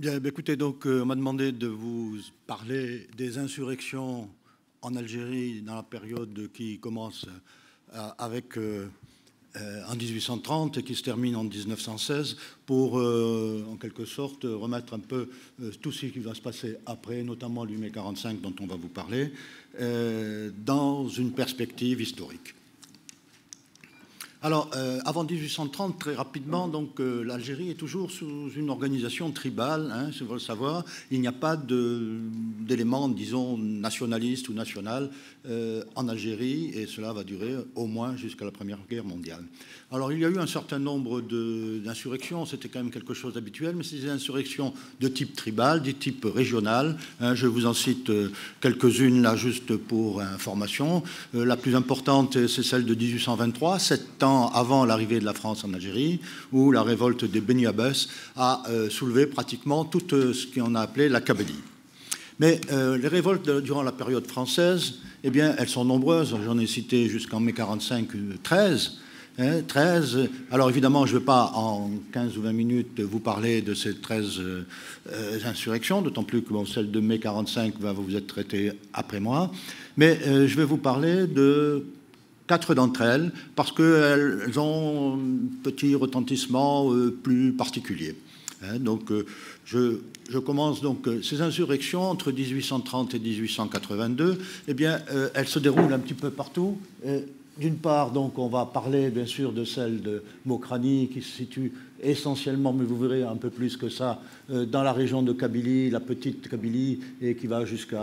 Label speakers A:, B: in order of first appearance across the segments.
A: Bien, écoutez, donc on m'a demandé de vous parler des insurrections en Algérie dans la période qui commence avec en 1830 et qui se termine en 1916 pour, en quelque sorte, remettre un peu tout ce qui va se passer après, notamment le mai 45 dont on va vous parler, dans une perspective historique. Alors, avant 1830, très rapidement, donc l'Algérie est toujours sous une organisation tribale, hein, si vous voulez le savoir. Il n'y a pas d'éléments, disons, nationalistes ou national en Algérie, et cela va durer au moins jusqu'à la Première Guerre mondiale. Alors, il y a eu un certain nombre d'insurrections, c'était quand même quelque chose d'habituel, mais c'est des insurrections de type tribal, de type régional. Hein, je vous en cite quelques-unes là, juste pour information. La plus importante, c'est celle de 1823, 7 ans avant l'arrivée de la France en Algérie, où la révolte des Beni Abbès a soulevé pratiquement tout ce qu'on a appelé la Kabylie. Mais les révoltes durant la période française, eh bien, elles sont nombreuses. J'en ai cité jusqu'en mai 45, 13. 13. Alors évidemment, je ne vais pas en 15 ou 20 minutes vous parler de ces 13 insurrections, d'autant plus que celle de mai 45 va vous être traitée après moi. Mais je vais vous parler de 4 d'entre elles, parce qu'elles ont un petit retentissement plus particulier. Donc, je commence donc ces insurrections entre 1830 et 1882. Eh bien, elles se déroulent un petit peu partout. D'une part, donc, on va parler bien sûr de celle de Mokrani, qui se situe essentiellement, mais vous verrez un peu plus que ça, dans la région de Kabylie, la petite Kabylie, et qui va jusqu'au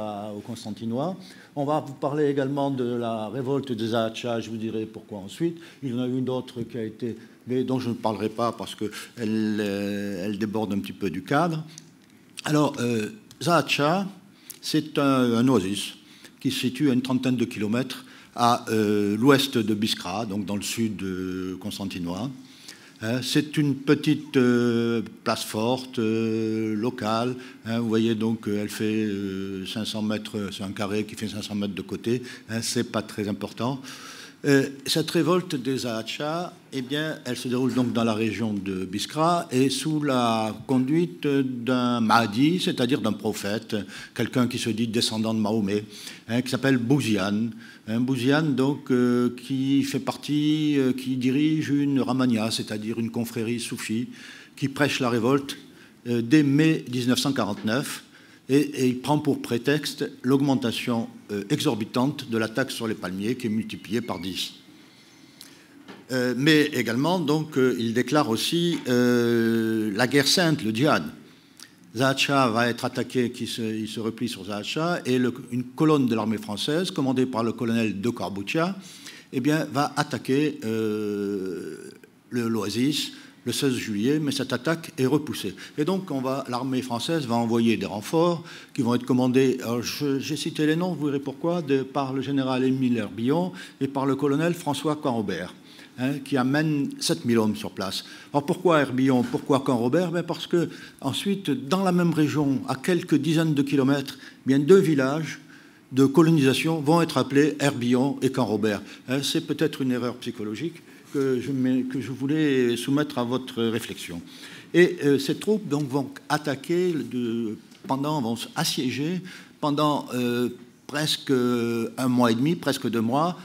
A: Constantinois. On va vous parler également de la révolte des Zaatcha, je vous dirai pourquoi ensuite. Il y en a une autre qui a été, mais dont je ne parlerai pas parce qu'elle déborde un petit peu du cadre. Alors, Zaatcha, c'est un oasis qui se situe à une trentaine de kilomètres à l'ouest de Biskra, donc dans le sud constantinois. C'est une petite place forte, locale. Vous voyez donc, elle fait 500 mètres, c'est un carré qui fait 500 mètres de côté. C'est pas très important. Cette révolte des Zaatcha, eh bien, elle se déroule donc dans la région de Biskra et sous la conduite d'un Mahdi, c'est-à-dire d'un prophète, quelqu'un qui se dit descendant de Mahomet, qui s'appelle Bouziane. Bouziane, donc, qui fait partie, qui dirige une Ramania, c'est-à-dire une confrérie soufie, qui prêche la révolte dès mai 1949. Et il prend pour prétexte l'augmentation exorbitante de la taxe sur les palmiers qui est multipliée par 10. Mais également, donc, il déclare aussi la guerre sainte, le djihad. Zaatcha va être attaqué, il se replie sur Zaatcha, et une colonne de l'armée française, commandée par le colonel de Corbuccia, eh bien, va attaquer l'Oasis le 16 juillet, mais cette attaque est repoussée. Et donc, l'armée française va envoyer des renforts qui vont être commandés, j'ai cité les noms, vous verrez pourquoi, par le général Émile Herbillon et par le colonel François Canrobert, qui amène 7000 hommes sur place. Alors pourquoi Herbillon, pourquoi Canrobert? Parce que ensuite, dans la même région, à quelques dizaines de kilomètres, bien 2 villages de colonisation vont être appelés Herbillon et Canrobert. C'est peut-être une erreur psychologique que je voulais soumettre à votre réflexion. Et ces troupes donc, vont attaquer, vont assiéger pendant presque 1 mois et demi, presque 2 mois,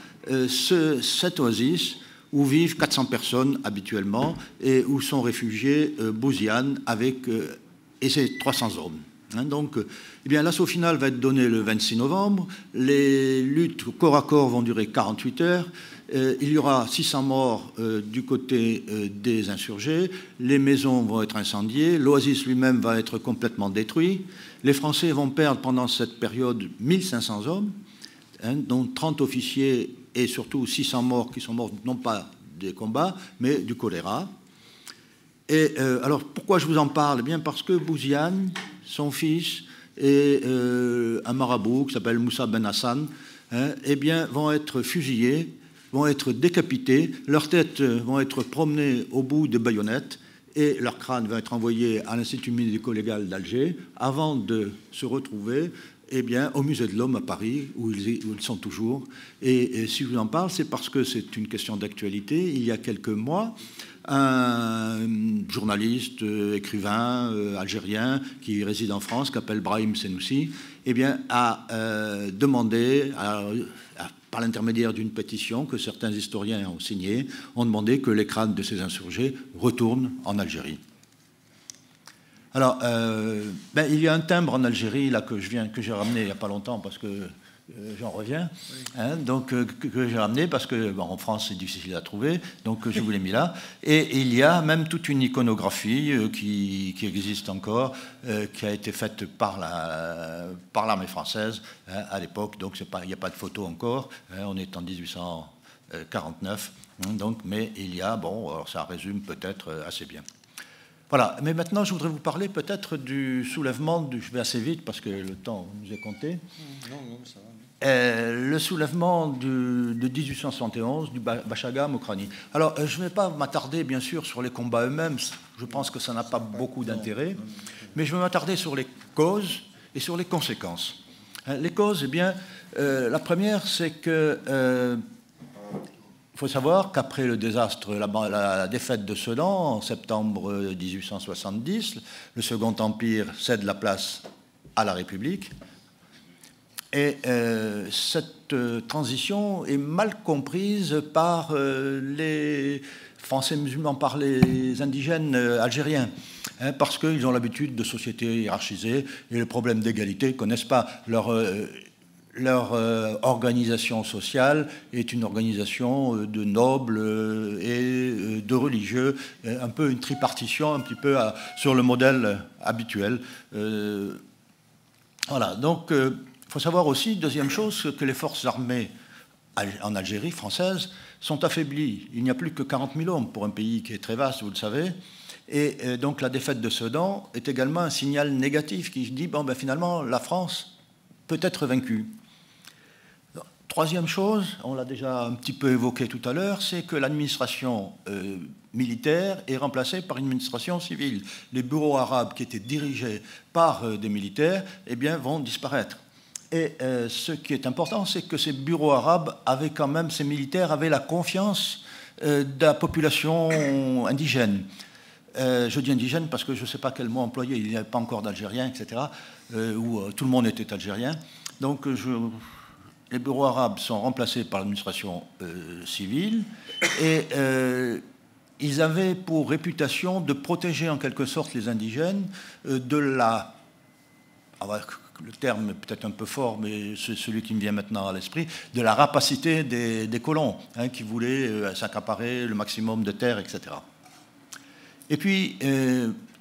A: cet oasis où vivent 400 personnes habituellement et où sont réfugiés Bouziane et ses 300 hommes. Donc, eh bien, l'assaut final va être donné le 26 novembre. Les luttes corps à corps vont durer 48 heures. Il y aura 600 morts du côté des insurgés. Les maisons vont être incendiées. L'oasis lui-même va être complètement détruit. Les Français vont perdre pendant cette période 1500 hommes, dont 30 officiers et surtout 600 morts qui sont morts non pas des combats, mais du choléra. Et alors, pourquoi je vous en parle? Eh bien, parce que Bouziane, son fils, et un marabout qui s'appelle Moussa Ben Hassan, eh bien, vont être fusillés, vont être décapités, leurs têtes vont être promenées au bout de baïonnettes et leur crâne va être envoyé à l'Institut médico-légal d'Alger avant de se retrouver eh bien, au Musée de l'Homme à Paris, où ils sont toujours. Et si je vous en parle, c'est parce que c'est une question d'actualité. Il y a quelques mois, un journaliste, écrivain algérien qui réside en France, qui s'appelle Brahim Senoussi, eh bien, a demandé, par l'intermédiaire d'une pétition que certains historiens ont signée, ont demandé que les crânes de ces insurgés retournent en Algérie. Alors, il y a un timbre en Algérie là, que j'ai ramené il n'y a pas longtemps parce que j'en reviens, hein, donc que j'ai ramené parce que bon, en France c'est difficile à trouver, donc je vous l'ai mis là. Et il y a même toute une iconographie qui existe encore, qui a été faite par l'armée française hein, à l'époque. Donc il n'y a pas de photo encore. Hein, on est en 1849, hein, donc, mais il y a bon, alors ça résume peut-être assez bien. Voilà, mais maintenant je voudrais vous parler peut-être du soulèvement, je vais assez vite parce que le temps nous est compté. Non, ça va. Le soulèvement de 1871 du Bachaga Mokrani. Alors je ne vais pas m'attarder bien sûr sur les combats eux-mêmes, je pense que ça n'a pas beaucoup d'intérêt, mais je vais m'attarder sur les causes et sur les conséquences. Les causes, eh bien, la première c'est que... il faut savoir qu'après le désastre, la défaite de Sedan en septembre 1870, le Second Empire cède la place à la République. Et cette transition est mal comprise par les Français musulmans, par les indigènes algériens, hein, parce qu'ils ont l'habitude de sociétés hiérarchisées et le problème d'égalité, ils ne connaissent pas leur organisation sociale est une organisation de nobles et de religieux, un peu une tripartition, un petit peu sur le modèle habituel. Voilà, donc il faut savoir aussi, deuxième chose, que les forces armées en Algérie française sont affaiblies. Il n'y a plus que 40 000 hommes pour un pays qui est très vaste, vous le savez. Et donc la défaite de Sedan est également un signal négatif qui dit, bon, ben, finalement, la France peut être vaincue. Troisième chose, on l'a déjà un petit peu évoqué tout à l'heure, c'est que l'administration militaire est remplacée par une administration civile. Les bureaux arabes qui étaient dirigés par des militaires eh bien, vont disparaître. Et ce qui est important, c'est que ces bureaux arabes avaient quand même, ces militaires avaient la confiance de la population indigène. Je dis indigène parce que je ne sais pas quel mot employer, il n'y avait pas encore d'Algériens, etc., où tout le monde était algérien. Donc les bureaux arabes sont remplacés par l'administration civile et ils avaient pour réputation de protéger en quelque sorte les indigènes de la... le terme est peut-être un peu fort, mais c'est celui qui me vient maintenant à l'esprit, de la rapacité des colons, hein, qui voulaient s'accaparer le maximum de terres, etc. Et puis,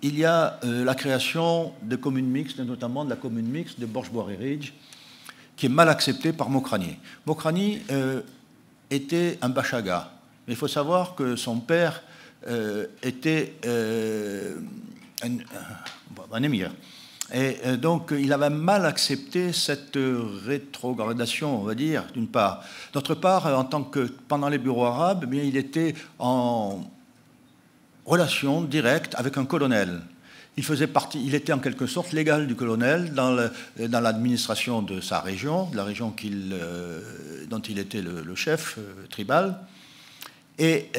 A: il y a la création de communes mixtes, notamment de la commune mixte de Borj-Bouaré-Ridge, qui est mal acceptée par Mokrani. Mokrani était un Bachaga, mais il faut savoir que son père était un émir. Et donc, il avait mal accepté cette rétrogradation, on va dire, d'une part. D'autre part, en tant que pendant les bureaux arabes, eh bien, il était en relation directe avec un colonel. Il était en quelque sorte l'égal du colonel dans l'administration de sa région, de la région dont il était le chef tribal. Et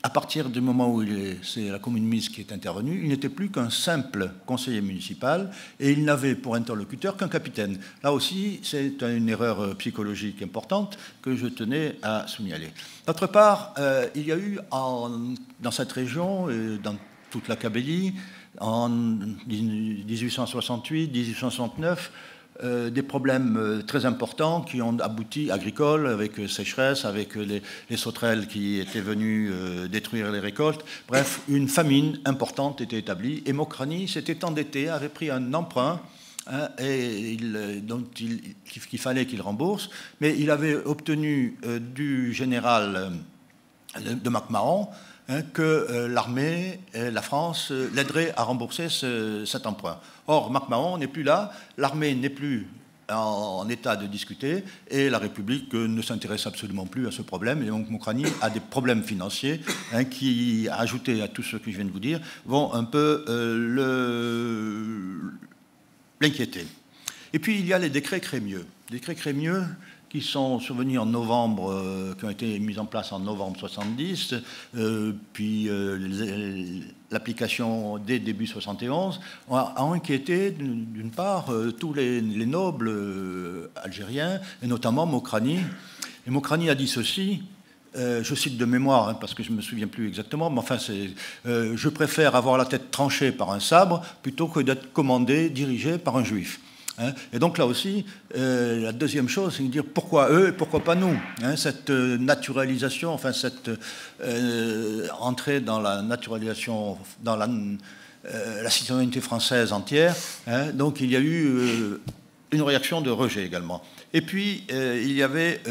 A: à partir du moment où c'est la commune mixte qui est intervenue, il n'était plus qu'un simple conseiller municipal et il n'avait pour interlocuteur qu'un capitaine. Là aussi, c'est une erreur psychologique importante que je tenais à signaler. D'autre part, il y a eu dans cette région, dans toute la Kabylie, en 1868, 1869, des problèmes très importants qui ont abouti, agricoles, avec sécheresse, avec les sauterelles qui étaient venues détruire les récoltes. Bref, une famine importante était établie et Mokrani s'était endetté, avait pris un emprunt hein, qu'il fallait qu'il rembourse, mais il avait obtenu du général de MacMahon hein, que l'armée, la France, l'aiderait à rembourser cet emprunt. Or, MacMahon n'est plus là, l'armée n'est plus en état de discuter et la République ne s'intéresse absolument plus à ce problème. Et donc, Mokrani a des problèmes financiers hein, qui, ajoutés à tout ce que je viens de vous dire, vont un peu l'inquiéter. Et puis, il y a les décrets Crémieux. Les décrets Crémieux qui sont survenus en novembre, qui ont été mis en place en novembre 70, puis l'application dès début 71, a inquiété d'une part tous les nobles algériens, et notamment Mokrani. Et Mokrani a dit ceci, je cite de mémoire, hein, parce que je ne me souviens plus exactement, mais enfin, je préfère avoir la tête tranchée par un sabre plutôt que d'être commandé, dirigé par un juif. Et donc là aussi, la deuxième chose, c'est de dire pourquoi eux et pourquoi pas nous. Cette naturalisation, enfin cette entrée dans la naturalisation, dans la citoyenneté française entière. Donc il y a eu une réaction de rejet également. Et puis, il y avait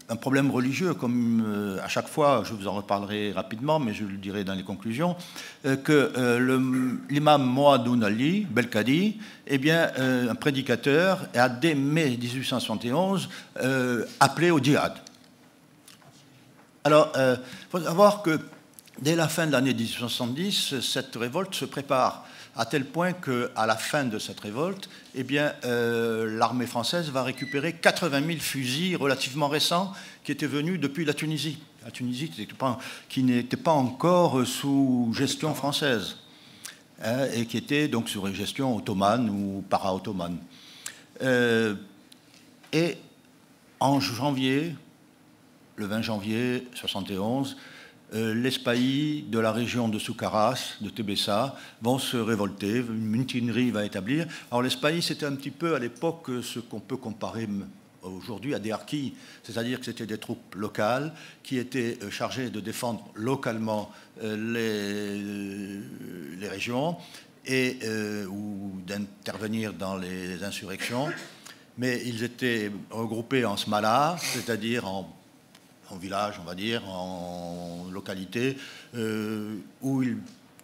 A: un problème religieux, comme à chaque fois, je vous en reparlerai rapidement, mais je le dirai dans les conclusions, que l'imam Moadoun Ali Belkadi, eh bien, un prédicateur, a dès mai 1871 appelé au djihad. Alors, il faut savoir que dès la fin de l'année 1870, cette révolte se prépare, à tel point qu'à la fin de cette révolte, eh bien, l'armée française va récupérer 80 000 fusils relativement récents qui étaient venus depuis la Tunisie. La Tunisie qui n'était pas encore sous gestion française, et qui était donc sous gestion ottomane ou para-ottomane. Et en janvier, le 20 janvier 71, les spahis de la région de Soukaras, de Tébessa, vont se révolter, une mutinerie va établir. Alors les spahis, c'était un petit peu à l'époque ce qu'on peut comparer aujourd'hui à des harkis, c'est-à-dire que c'était des troupes locales qui étaient chargées de défendre localement les régions et ou d'intervenir dans les insurrections. Mais ils étaient regroupés en smala, c'est-à-dire en village, on va dire, en localité, où ils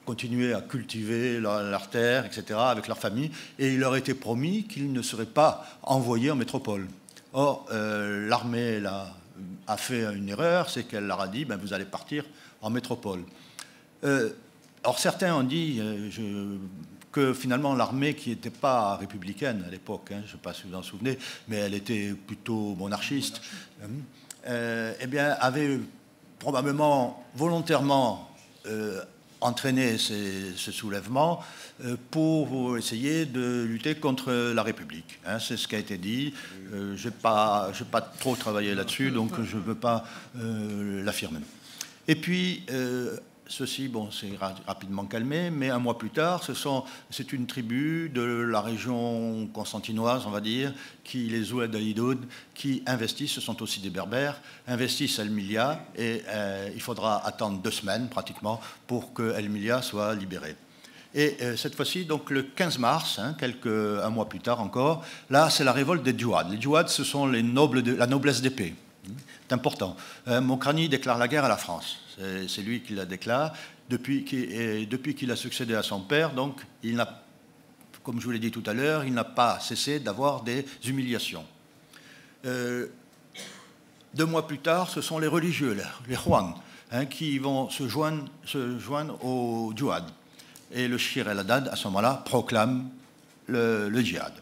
A: continuaient à cultiver leur terre, etc., avec leur famille, et il leur était promis qu'ils ne seraient pas envoyés en métropole. Or, l'armée a fait une erreur, c'est qu'elle leur a dit, ben, vous allez partir en métropole. Or, certains ont dit que finalement l'armée, qui n'était pas républicaine à l'époque, je ne sais pas si vous en souvenez, mais elle était plutôt monarchiste, eh bien, avait probablement volontairement entraîné ce soulèvement pour essayer de lutter contre la République. C'est ce qui a été dit. Je n'ai pas trop travaillé là-dessus, donc je ne veux pas l'affirmer. Et puis, ceci, bon, c'est rapidement calmé, mais un mois plus tard, c'est une tribu de la région constantinoise, on va dire, les Oued Alidoud, qui investissent, ce sont aussi des Berbères, investissent à El-Milia, et il faudra attendre 2 semaines, pratiquement, pour que El-Milia soit libérée. Et cette fois-ci, donc le 15 mars, un mois plus tard encore, là, c'est la révolte des Djouad. Les Djouad, ce sont la noblesse d'épée. C'est important. Mokrani déclare la guerre à la France. C'est lui qui la déclare. Depuis qu'il a succédé à son père, donc, comme je vous l'ai dit tout à l'heure, il n'a pas cessé d'avoir des humiliations. 2 mois plus tard, ce sont les religieux, les Juan, qui vont se joindre au djihad. Et le Shir el-Haddad, à ce moment-là, proclame le djihad.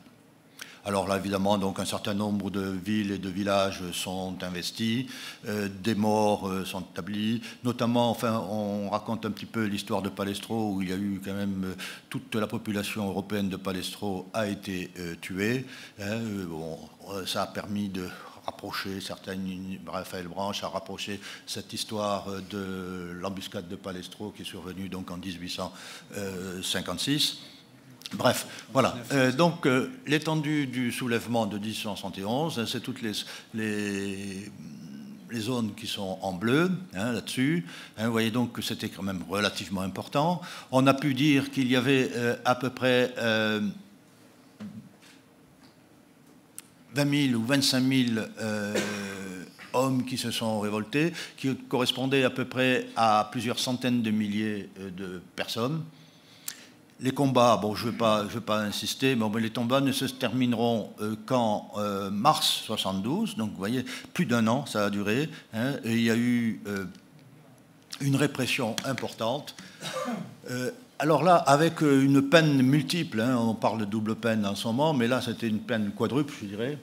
A: Alors là, évidemment, donc, un certain nombre de villes et de villages sont investis, des morts sont établis, notamment, enfin, on raconte un petit peu l'histoire de Palestro, où il y a eu quand même toute la population européenne de Palestro a été tuée. Bon, ça a permis de rapprocher Raphaël Branche a rapproché cette histoire de l'embuscade de Palestro qui est survenue donc en 1856. Bref, voilà. Donc, l'étendue du soulèvement de 1871, c'est toutes les zones qui sont en bleu, là-dessus. Vous voyez donc que c'était quand même relativement important. On a pu dire qu'il y avait à peu près 20 000 ou 25 000 hommes qui se sont révoltés, qui correspondaient à peu près à plusieurs centaines de milliers de personnes. Les combats, bon, je ne vais pas insister, mais les combats ne se termineront qu'en mars 72, donc vous voyez, plus d'1 an ça a duré, et il y a eu une répression importante. Alors là, avec une peine multiple, on parle de double peine en ce moment, mais là c'était une peine quadruple, je dirais.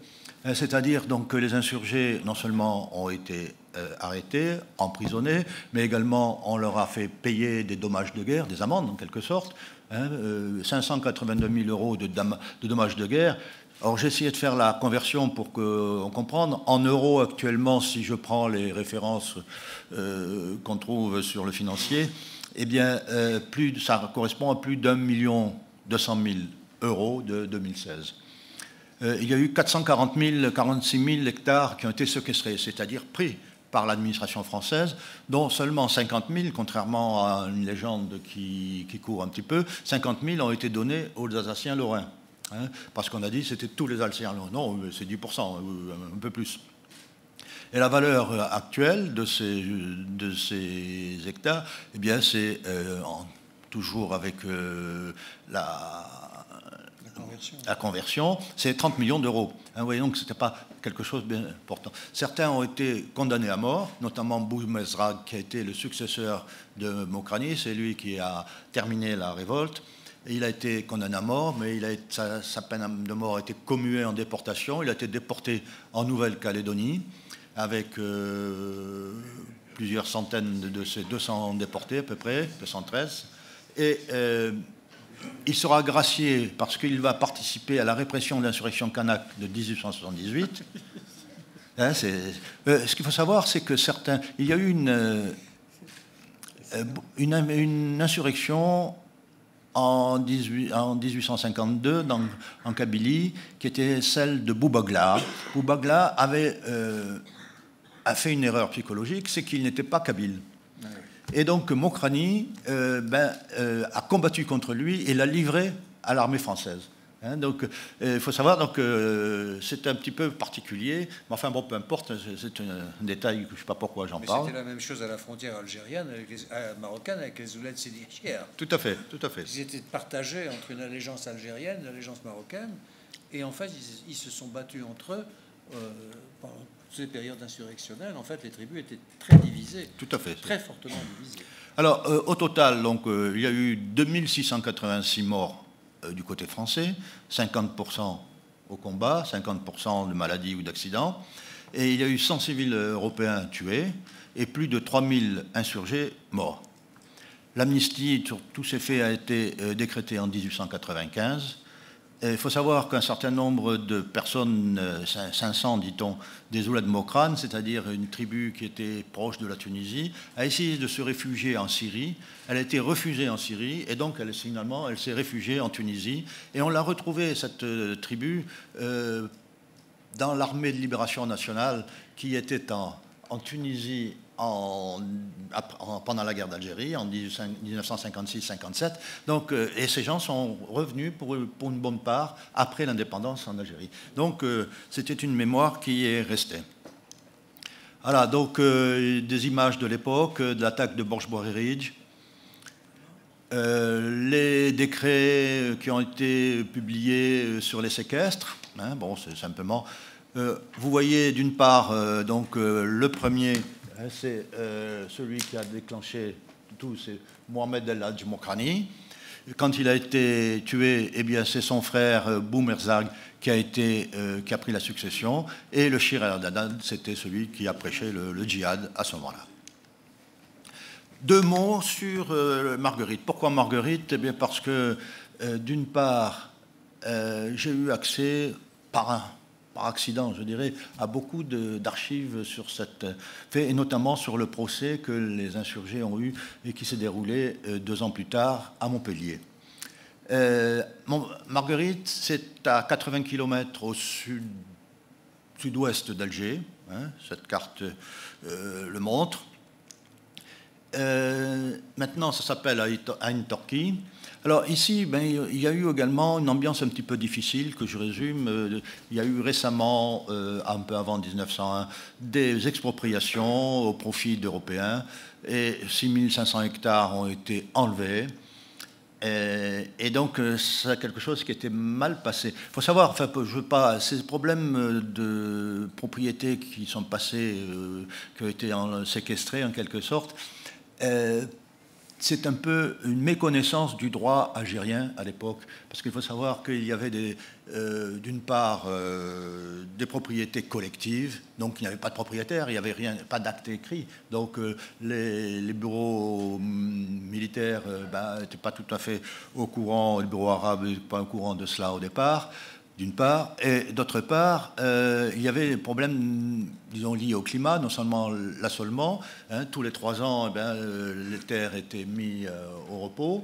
A: C'est-à-dire donc que les insurgés, non seulement ont été arrêtés, emprisonnés, mais également on leur a fait payer des dommages de guerre, des amendes en quelque sorte, 582 000 € de dommages de guerre. Alors j'ai essayé de faire la conversion pour qu'on comprenne. En euros actuellement, si je prends les références qu'on trouve sur le financier, eh bien ça correspond à plus d'1 200 000 € de 2016. Il y a eu 46 000 hectares qui ont été séquestrés, c'est-à-dire pris par l'administration française, dont seulement 50 000, contrairement à une légende qui court un petit peu, 50 000 ont été donnés aux Alsaciens lorrains. Parce qu'on a dit que c'était tous les Alsaciens lorrains. Non, c'est 10%, un peu plus. Et la valeur actuelle de ces hectares, eh bien, c'est toujours avec la conversion, c'est 30 millions d'euros. Vous voyez donc que ce n'était pas quelque chose de bien important. Certains ont été condamnés à mort, notamment Boumezrag, qui a été le successeur de Mokrani, c'est lui qui a terminé la révolte. Et il a été condamné à mort, mais sa peine de mort a été commuée en déportation. Il a été déporté en Nouvelle-Calédonie avec plusieurs centaines de ces 200 déportés à peu près, 213. Et il sera gracié parce qu'il va participer à la répression de l'insurrection kanak de 1878. Ce qu'il faut savoir, c'est que il y a eu une insurrection en 1852 en Kabylie, qui était celle de Boubagla. Boubagla a fait une erreur psychologique, c'est qu'il n'était pas kabyle. Et donc Mokrani a combattu contre lui et l'a livré à l'armée française. Donc il faut savoir, c'est un petit peu particulier, mais enfin bon, peu importe, c'est un détail que je ne sais pas pourquoi j'en parle.
B: C'était la même chose à la frontière algérienne, marocaine, avec les Ouled Sidi Chier.
A: Tout à fait, tout à fait.
B: Ils étaient partagés entre une allégeance algérienne, une allégeance marocaine, et en fait ils se sont battus entre eux pendant ces périodes insurrectionnelles. En fait, les tribus étaient très divisées.
A: Tout à fait.
B: Très fortement divisées.
A: Alors, au total, il y a eu 2686 morts du côté français, 50% au combat, 50% de maladies ou d'accidents, et il y a eu 100 civils européens tués et plus de 3000 insurgés morts. L'amnistie sur tous ces faits a été décrétée en 1895. Il faut savoir qu'un certain nombre de personnes, 500 dit-on, des Ouled Mokran, c'est-à-dire une tribu qui était proche de la Tunisie, a essayé de se réfugier en Syrie. Elle a été refusée en Syrie et donc finalement elle s'est réfugiée en Tunisie. Et on l'a retrouvée, cette tribu, dans l'armée de libération nationale qui était en Tunisie pendant la guerre d'Algérie, en 1956-57. Donc, et ces gens sont revenus pour une bonne part après l'indépendance en Algérie. Donc, c'était une mémoire qui est restée. Voilà, donc des images de l'époque, de l'attaque de Borj-Bouhairidj, les décrets qui ont été publiés sur les séquestres. Bon, c'est simplement... vous voyez d'une part, le premier... c'est celui qui a déclenché tout, c'est Mohamed El Hadj Mokrani. Quand il a été tué, eh bien, c'est son frère Boumerzag qui a pris la succession. Et le Shir el-Haddad, c'était celui qui a prêché le djihad à ce moment-là. 2 mots sur Marguerite. Pourquoi Marguerite? Eh bien, parce que, d'une part, j'ai eu accès par accident, je dirais, à beaucoup d'archives sur cette fait, et notamment sur le procès que les insurgés ont eu et qui s'est déroulé 2 ans plus tard à Montpellier. Marguerite, c'est à 80 km au sud-ouest d'Alger, cette carte le montre. Maintenant, ça s'appelle Ain Torki. Alors ici, il y a eu également une ambiance un petit peu difficile que je résume. Il y a eu récemment, un peu avant 1901, des expropriations au profit d'Européens et 6500 hectares ont été enlevés. Et donc, c'est quelque chose qui était mal passé. Il faut savoir, enfin, je veux pas, ces problèmes de propriété qui sont passés, qui ont été séquestrés en quelque sorte, c'est un peu une méconnaissance du droit algérien à l'époque, parce qu'il faut savoir qu'il y avait d'une part des propriétés collectives, donc il n'y avait pas de propriétaire, il n'y avait rien, pas d'acte écrit, donc les bureaux militaires n'étaient pas tout à fait au courant, le bureau arabe n'était pas au courant de cela au départ, d'une part, et d'autre part, il y avait des problèmes, disons, liés au climat, non seulement l'assolement, tous les 3 ans, les terres étaient mises au repos,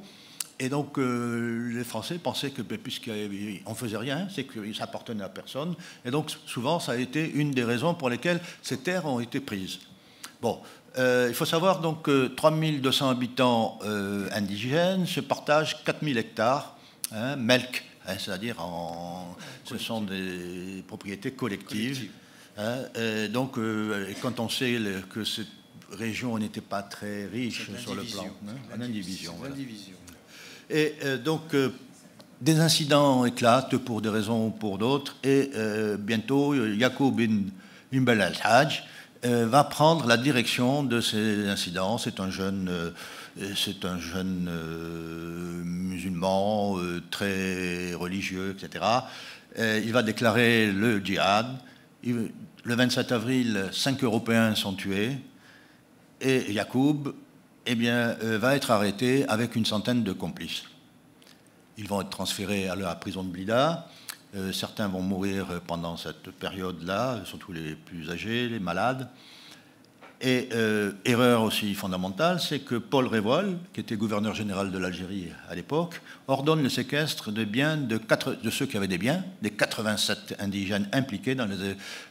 A: et donc les Français pensaient que puisqu'on ne faisait rien, c'est que ça appartenait à personne, et donc souvent ça a été une des raisons pour lesquelles ces terres ont été prises. Bon, il faut savoir donc que 3200 habitants indigènes se partagent 4000 hectares, melk, c'est-à-dire ce sont des propriétés collectives. Donc, quand on sait que cette région n'était pas très riche sur le plan, en indivision. Voilà. Et donc, des incidents éclatent pour des raisons ou pour d'autres, et bientôt, Yacoub Ibn Bel al-Hajj va prendre la direction de ces incidents. C'est un jeune musulman très religieux, etc. Il va déclarer le djihad. Le 27 avril, 5 Européens sont tués. Et Yacoub va être arrêté avec une centaine de complices. Ils vont être transférés à la prison de Blida. Certains vont mourir pendant cette période-là, surtout les plus âgés, les malades. Et erreur aussi fondamentale, c'est que Paul Révoil, qui était gouverneur général de l'Algérie à l'époque, ordonne le séquestre de biens de ceux qui avaient des biens, des 87 indigènes impliqués dans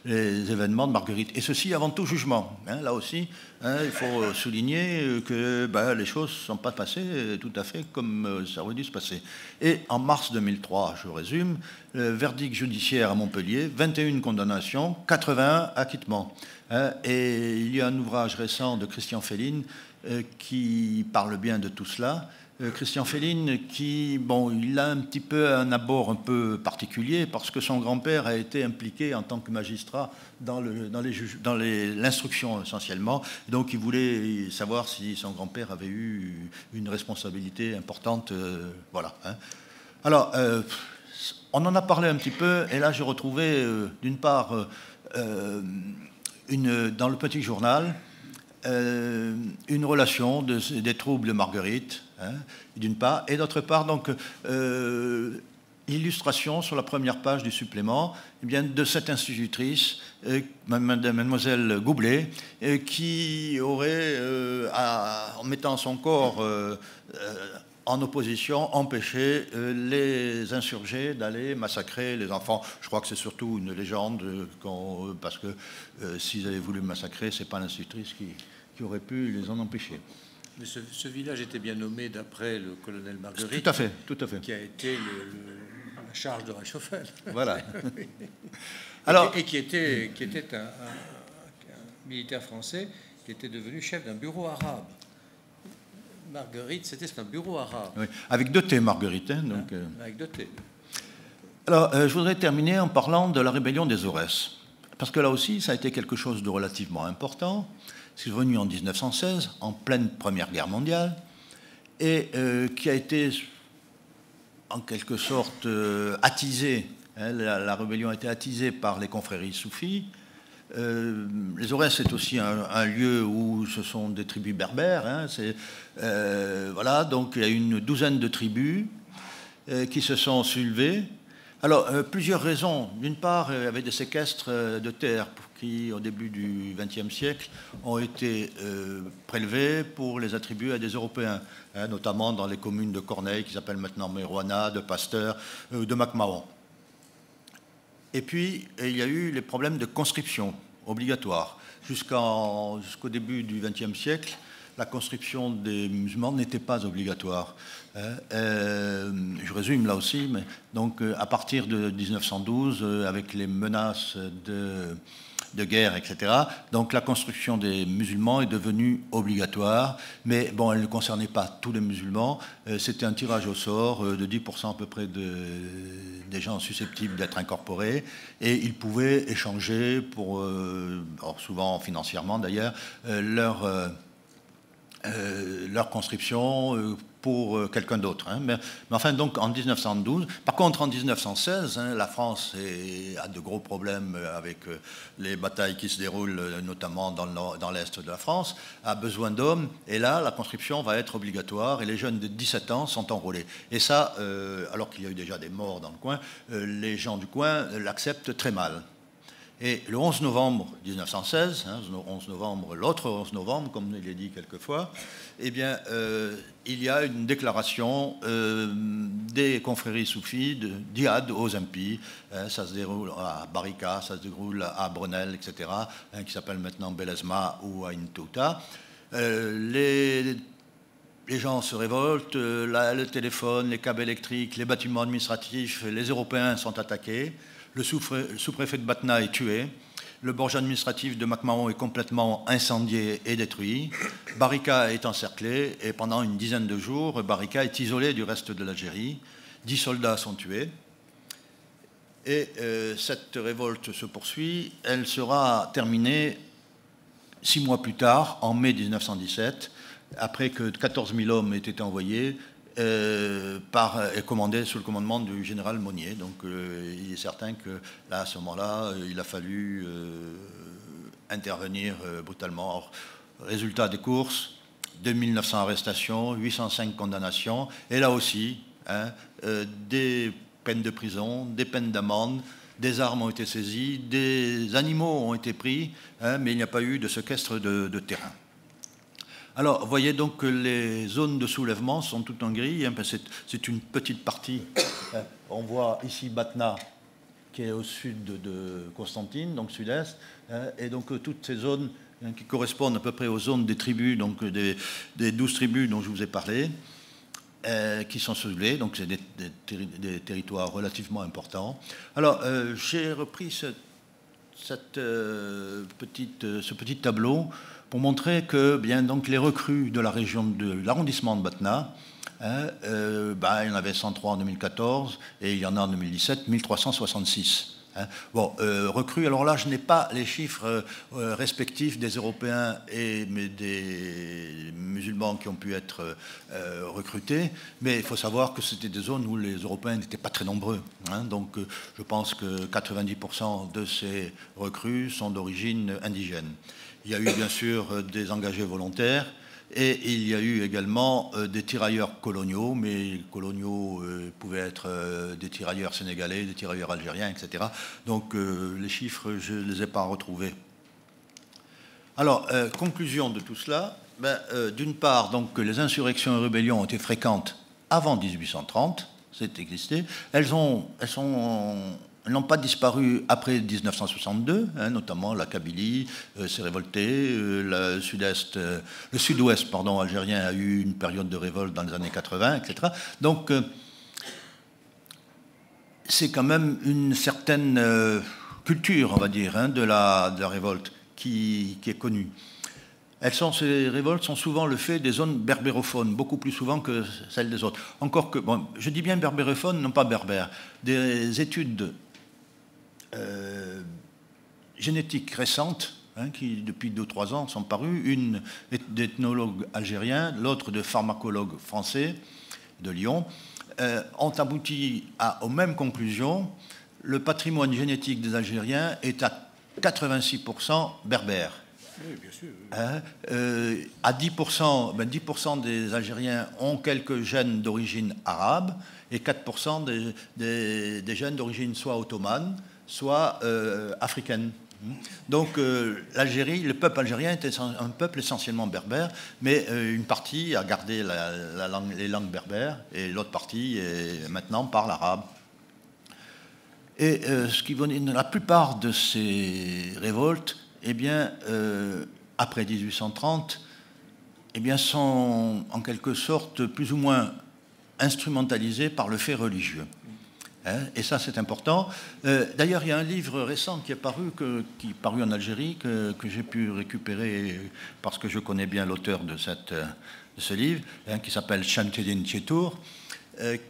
A: les événements de Marguerite. Et ceci avant tout jugement. Là aussi, il faut souligner que les choses ne sont pas passées tout à fait comme ça aurait dû se passer. Et en mars 2003, je résume, verdict judiciaire à Montpellier, 21 condamnations, 81 acquittements. Et il y a un ouvrage récent de Christian Féline qui parle bien de tout cela. Christian Féline il a un petit peu un abord un peu particulier parce que son grand-père a été impliqué en tant que magistrat dans l'instruction essentiellement. Donc il voulait savoir si son grand-père avait eu une responsabilité importante. Voilà. Alors, on en a parlé un petit peu, et là j'ai retrouvé d'une part dans le petit journal une relation des troubles de Marguerite, d'une part, et d'autre part, donc, l'illustration sur la première page du supplément de cette institutrice, mademoiselle Goublet, qui aurait, en mettant son corps en opposition, empêché les insurgés d'aller massacrer les enfants. Je crois que c'est surtout une légende, parce que s'ils avaient voulu massacrer, c'est pas l'institutrice qui aurait pu les en empêcher.
B: Mais ce village était bien nommé d'après le colonel Marguerite.
A: Tout à fait.
B: Qui a été la charge de Reichshoffen.
A: Voilà.
B: Alors, et qui était un militaire français qui était devenu chef d'un bureau arabe. Marguerite, c'était un bureau arabe.
A: Oui, avec 2 T, Marguerite. Donc,
B: avec 2 T.
A: Alors, je voudrais terminer en parlant de la rébellion des Aurès. Parce que là aussi, ça a été quelque chose de relativement important. C'est venu en 1916, en pleine Première Guerre mondiale, et qui a été, en quelque sorte, attisée. La rébellion a été attisée par les confréries soufis. Les Aurès, c'est aussi un lieu où ce sont des tribus berbères. Voilà, donc il y a une douzaine de tribus qui se sont soulevées. Alors, plusieurs raisons. D'une part, il y avait des séquestres de terres qui, au début du XXe siècle, ont été prélevés pour les attribuer à des Européens, notamment dans les communes de Corneille, qui s'appellent maintenant Méroana, de Pasteur, de MacMahon. Et puis, il y a eu les problèmes de conscription obligatoire. Jusqu'au début du XXe siècle, la conscription des musulmans n'était pas obligatoire. Je résume là aussi, mais donc à partir de 1912, avec les menaces de guerre, etc., donc la conscription des musulmans est devenue obligatoire, mais bon, elle ne concernait pas tous les musulmans. C'était un tirage au sort de 10% à peu près des gens susceptibles d'être incorporés, et ils pouvaient échanger, souvent financièrement d'ailleurs, leur conscription pour quelqu'un d'autre. Hein. Mais enfin, donc en 1912, par contre en 1916, hein, la France a de gros problèmes avec les batailles qui se déroulent notamment dans l'est de la France, a besoin d'hommes, et là la conscription va être obligatoire et les jeunes de 17 ans sont enrôlés. Et ça, alors qu'il y a eu déjà des morts dans le coin, les gens du coin l'acceptent très mal. Et le 11 novembre 1916, hein, 11 novembre, l'autre 11 novembre, comme il est dit quelquefois, eh bien, il y a une déclaration des confréries soufis de djihad aux impies. Ça se déroule à Barika, ça se déroule à Brunel, etc., hein, qui s'appelle maintenant Belezma ou Ain Touta. Les gens se révoltent, le téléphone, les câbles électriques, les bâtiments administratifs, les Européens sont attaqués. Le sous-préfet de Batna est tué. Le bourg administratif de McMahon est complètement incendié et détruit. Barika est encerclé et pendant une dizaine de jours, Barika est isolé du reste de l'Algérie. 10 soldats sont tués. Et cette révolte se poursuit. Elle sera terminée 6 mois plus tard, en mai 1917, après que 14 000 hommes aient été envoyés et commandé sous le commandement du général Monnier. Donc il est certain que là, à ce moment-là, il a fallu intervenir brutalement. Alors, résultat des courses, 2900 arrestations, 805 condamnations, et là aussi, hein, des peines de prison, des peines d'amende, des armes ont été saisies, des animaux ont été pris, hein, mais il n'y a pas eu de séquestre de terrain. Alors, vous voyez donc que les zones de soulèvement sont toutes en gris. Hein, c'est une petite partie. On voit ici Batna, qui est au sud de Constantine, donc sud-est. Et donc, toutes ces zones qui correspondent à peu près aux zones des tribus, donc des 12 tribus dont je vous ai parlé, qui sont soulevées. Donc, c'est des territoires relativement importants. Alors, j'ai repris ce petit tableau pour montrer que bien, donc, les recrues de la région de l'arrondissement de Batna, hein, il y en avait 103 en 2014 et il y en a en 2017 1366. Hein. Bon, recrues, alors là je n'ai pas les chiffres respectifs des Européens et des musulmans qui ont pu être recrutés, mais il faut savoir que c'était des zones où les Européens n'étaient pas très nombreux. Hein. Donc je pense que 90% de ces recrues sont d'origine indigène. Il y a eu bien sûr des engagés volontaires et il y a eu également des tirailleurs coloniaux, mais les coloniaux pouvaient être des tirailleurs sénégalais, des tirailleurs algériens, etc. Donc les chiffres, je ne les ai pas retrouvés. Alors, conclusion de tout cela, d'une part, donc, les insurrections et rébellions ont été fréquentes avant 1830, c'est existé. Elles n'ont pas disparu après 1962, hein, notamment la Kabylie s'est révoltée, le sud-ouest algérien a eu une période de révolte dans les années 80, etc. Donc, c'est quand même une certaine culture, on va dire, hein, de la révolte qui est connue. Ces révoltes sont souvent le fait des zones berbérophones, beaucoup plus souvent que celles des autres. Encore que, bon, je dis bien berbérophones, non pas berbères. Des études génétiques récentes, hein, qui depuis 2 ou 3 ans sont parues, une d'ethnologues algériens, l'autre de pharmacologues français de Lyon, ont abouti aux mêmes conclusions. Le patrimoine génétique des Algériens est à 86% berbère.
B: Oui, bien sûr.
A: Hein, à 10%, 10% des Algériens ont quelques gènes d'origine arabe et 4% des gènes d'origine soit ottomane, soit africaine. Donc l'Algérie, le peuple algérien était un peuple essentiellement berbère, mais une partie a gardé les langues berbères et l'autre partie maintenant parle arabe. Et la plupart de ces révoltes, eh bien, après 1830, eh bien, sont en quelque sorte plus ou moins instrumentalisées par le fait religieux. Hein, et ça, c'est important. D'ailleurs, il y a un livre récent qui est paru en Algérie, que j'ai pu récupérer parce que je connais bien l'auteur de ce livre, hein, qui s'appelle Shamteddin Tchétour,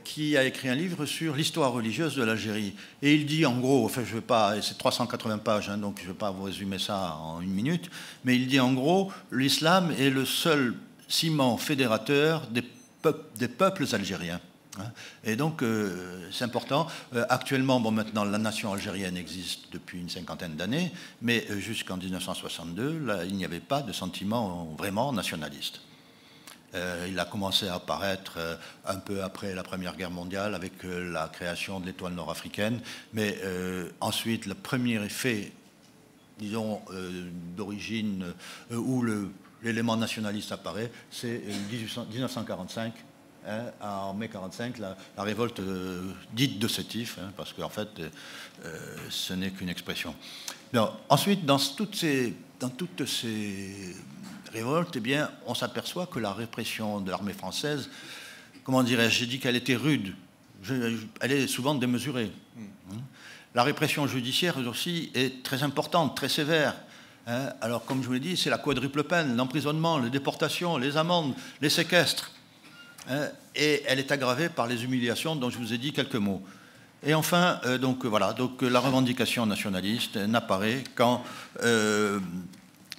A: qui a écrit un livre sur l'histoire religieuse de l'Algérie. Et il dit en gros, enfin je veux pas, c'est 380 pages, hein, donc je ne vais pas vous résumer ça en 1 minute, mais il dit en gros, l'islam est le seul ciment fédérateur des peuples algériens. Et donc, c'est important. Actuellement, bon, maintenant, la nation algérienne existe depuis une cinquantaine d'années, mais jusqu'en 1962, là, il n'y avait pas de sentiment vraiment nationaliste. Il a commencé à apparaître un peu après la Première Guerre mondiale avec la création de l'étoile nord-africaine, mais ensuite, le premier effet, disons, d'origine où l'élément nationaliste apparaît, c'est 1945. En mai 1945, la révolte dite de Sétif, parce qu'en fait, ce n'est qu'une expression. Alors, ensuite, dans toutes ces révoltes, eh bien, on s'aperçoit que la répression de l'armée française, comment dirais-je, j'ai dit qu'elle était rude, elle est souvent démesurée. La répression judiciaire aussi est très importante, très sévère. Alors, comme je vous l'ai dit, c'est la quadruple peine, l'emprisonnement, les déportations, les amendes, les séquestres. Et elle est aggravée par les humiliations dont je vous ai dit quelques mots. Et enfin, donc la revendication nationaliste n'apparaît qu'en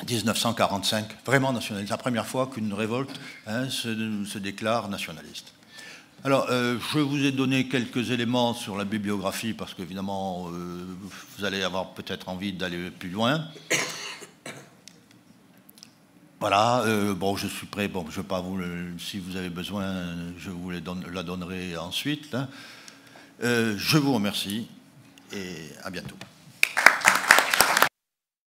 A: 1945, vraiment nationaliste. C'est la première fois qu'une révolte se déclare nationaliste. Alors, je vous ai donné quelques éléments sur la bibliographie parce qu'évidemment, vous allez avoir peut-être envie d'aller plus loin. Voilà, bon, je suis prêt. Bon, je vais pas vous si vous avez besoin, je vous la donnerai ensuite. Je vous remercie et à bientôt.